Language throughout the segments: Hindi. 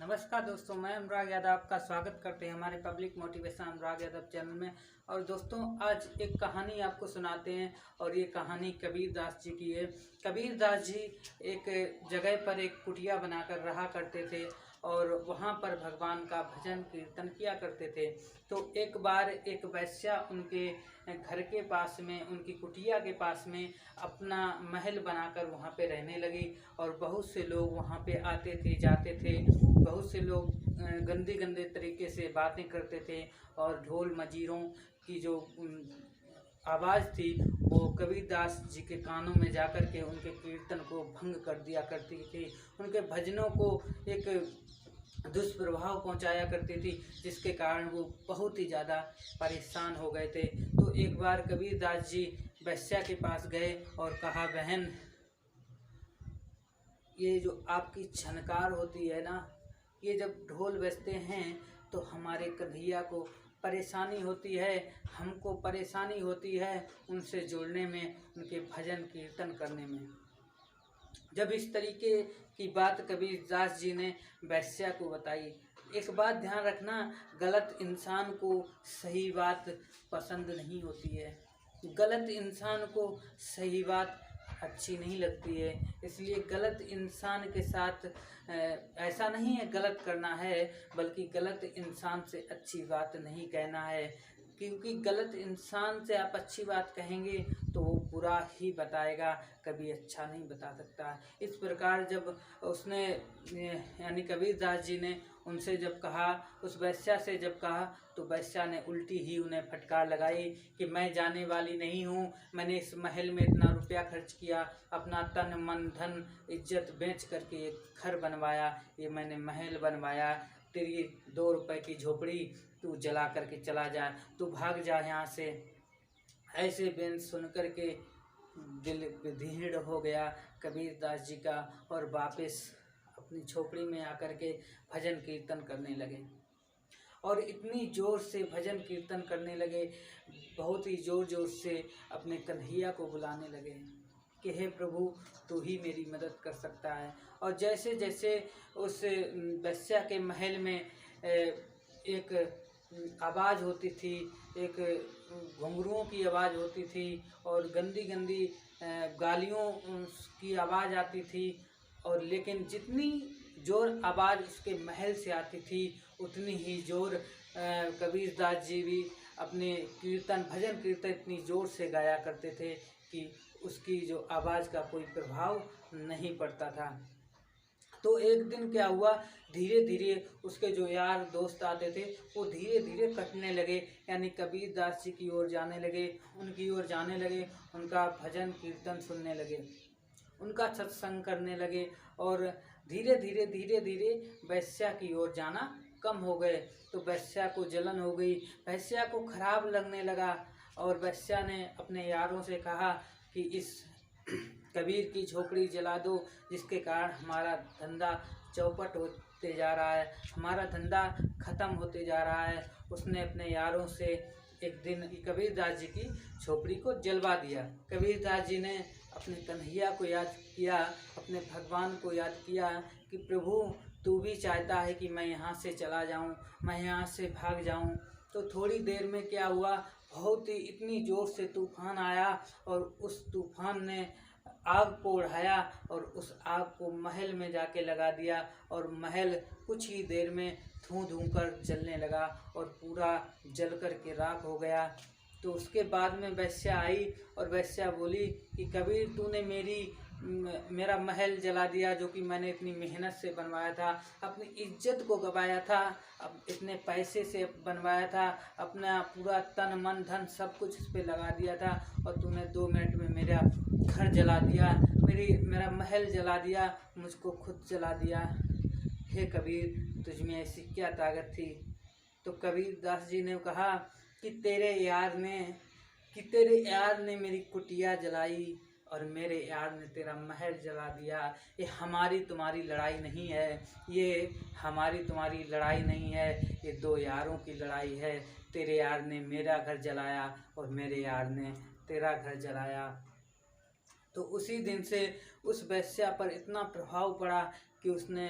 नमस्कार दोस्तों, मैं अनुराग यादव आपका स्वागत करते हैं हमारे public motivation Anurag Yadav channel में। और दोस्तों, आज एक कहानी आपको सुनाते हैं और ये कहानी कबीर दास जी की है। कबीर दास जी एक जगह पर एक कुटिया बनाकर रहा करते थे और वहाँ पर भगवान का भजन कीर्तन किया करते थे। तो एक बार एक वैश्या उनके घर के पास में, उनकी कुटिया के पास में अपना महल बनाकर वहाँ पे रहने लगी और बहुत से लोग वहाँ पे आते थे, जाते थे। बहुत से लोग गंदे गंदे तरीके से बातें करते थे और ढोल मजीरों की जो आवाज़ थी वो कबीरदास जी के कानों में जाकर के उनके कीर्तन को भंग कर दिया करती थी, उनके भजनों को एक दुष्प्रभाव पहुंचाया करती थी, जिसके कारण वो बहुत ही ज़्यादा परेशान हो गए थे। तो एक बार कबीरदास जी वैश्या के पास गए और कहा, बहन, ये जो आपकी झनकार होती है ना, ये जब ढोल बजते हैं तो हमारे कन्हैया को परेशानी होती है, हमको परेशानी होती है उनसे जुड़ने में, उनके भजन कीर्तन करने में। जब इस तरीके की बात कबीरदास जी ने वैश्या को बताई, एक बात ध्यान रखना, गलत इंसान को सही बात पसंद नहीं होती है, गलत इंसान को सही बात अच्छी नहीं लगती है। इसलिए गलत इंसान के साथ ऐसा नहीं है गलत करना है, बल्कि गलत इंसान से अच्छी बात नहीं कहना है, क्योंकि गलत इंसान से आप अच्छी बात कहेंगे तो वो बुरा ही बताएगा, कभी अच्छा नहीं बता सकता। इस प्रकार जब उसने यानी कबीरदास जी ने उनसे जब कहा, उस वैश्या से जब कहा, तो वैश्या ने उल्टी ही उन्हें फटकार लगाई कि मैं जाने वाली नहीं हूँ, मैंने इस महल में इतना रुपया खर्च किया, अपना तन मन धन इज्जत बेच करके एक घर बनवाया, ये मैंने महल बनवाया, तेरी 2 रुपए की झोपड़ी तू जला करके चला जा, तू भाग जा यहाँ से। ऐसे बेन सुन कर के दिल विदीर्ण हो गया कबीरदास जी का और वापस अपनी झोपड़ी में आकर के भजन कीर्तन करने लगे। और इतनी ज़ोर से भजन कीर्तन करने लगे, बहुत ही ज़ोर ज़ोर से अपने कन्हैया को बुलाने लगे कि हे प्रभु, तू ही मेरी मदद कर सकता है। और जैसे जैसे उस वैश्या के महल में एक आवाज़ होती थी, एक घुंघरुओं की आवाज़ होती थी और गंदी गंदी गालियों की आवाज़ आती थी, और लेकिन जितनी ज़ोर आवाज़ उसके महल से आती थी उतनी ही ज़ोर कबीरदास जी भी अपने कीर्तन भजन कीर्तन इतनी ज़ोर से गाया करते थे कि उसकी जो आवाज़ का कोई प्रभाव नहीं पड़ता था। तो एक दिन क्या हुआ, धीरे धीरे उसके जो यार दोस्त आते थे वो धीरे धीरे कटने लगे, यानी कबीरदास जी की ओर जाने लगे, उनकी ओर जाने लगे, उनका भजन कीर्तन सुनने लगे, उनका सत्संग करने लगे और धीरे धीरे वैश्या की ओर जाना कम हो गए। तो वैश्या को जलन हो गई, वैश्या को खराब लगने लगा और वैश्या ने अपने यारों से कहा कि इस कबीर की झोपड़ी जला दो, जिसके कारण हमारा धंधा चौपट होते जा रहा है, हमारा धंधा ख़त्म होते जा रहा है। उसने अपने यारों से एक दिन कबीरदास जी की झोपड़ी को जलवा दिया। कबीरदास जी ने अपने कन्हैया को याद किया, अपने भगवान को याद किया कि प्रभु, तू भी चाहता है कि मैं यहाँ से चला जाऊँ, मैं यहाँ से भाग जाऊँ। तो थोड़ी देर में क्या हुआ, बहुत ही इतनी ज़ोर से तूफान आया और उस तूफान ने आग को उड़ाया और उस आग को महल में जाके लगा दिया और महल कुछ ही देर में धूं धूं कर जलने लगा और पूरा जल कर के राख हो गया। तो उसके बाद में वैश्या आई और वैश्या बोली कि कबीर, तूने मेरा महल जला दिया, जो कि मैंने इतनी मेहनत से बनवाया था, अपनी इज्जत को गवाया था, अब इतने पैसे से बनवाया था, अपना पूरा तन मन धन सब कुछ इस पे लगा दिया था, और तूने 2 मिनट में मेरा घर जला दिया, मेरा महल जला दिया, मुझको खुद जला दिया। हे कबीर, तुझ में ऐसी क्या ताकत थी? तो कबीरदास जी ने कहा कि तेरे यार ने मेरी कुटिया जलाई और मेरे यार ने तेरा महल जला दिया। ये हमारी तुम्हारी लड़ाई नहीं है, ये हमारी तुम्हारी लड़ाई नहीं है, ये 2 यारों की लड़ाई है। तेरे यार ने मेरा घर जलाया और मेरे यार ने तेरा घर जलाया। तो उसी दिन से उस वेश्या पर इतना प्रभाव पड़ा कि उसने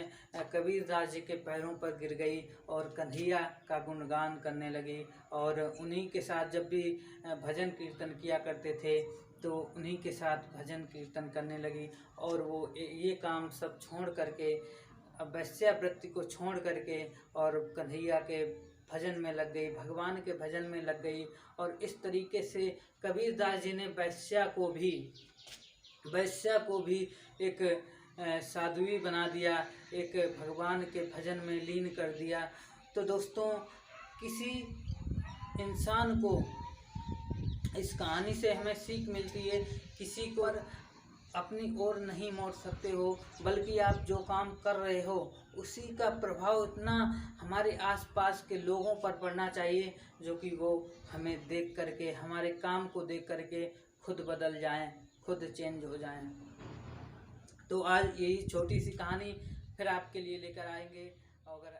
कबीरदास जी के पैरों पर गिर गई और कन्हैया का गुणगान करने लगी। और उन्हीं के साथ जब भी भजन कीर्तन किया करते थे तो उन्हीं के साथ भजन कीर्तन करने लगी। और वो ये काम सब छोड़ करके, वेश्यावृत्ति को छोड़ करके और कन्हैया के भजन में लग गई, भगवान के भजन में लग गई। और इस तरीके से कबीरदास जी ने वेश्या को भी एक साध्वी बना दिया, एक भगवान के भजन में लीन कर दिया। तो दोस्तों, किसी इंसान को इस कहानी से हमें सीख मिलती है, किसी को अपनी ओर नहीं मोड़ सकते हो, बल्कि आप जो काम कर रहे हो उसी का प्रभाव इतना हमारे आसपास के लोगों पर पड़ना चाहिए जो कि वो हमें देख करके, हमारे काम को देख करके खुद बदल जाएं, खुद चेंज हो जाएं। तो आज यही छोटी सी कहानी फिर आपके लिए लेकर आएंगे। अगर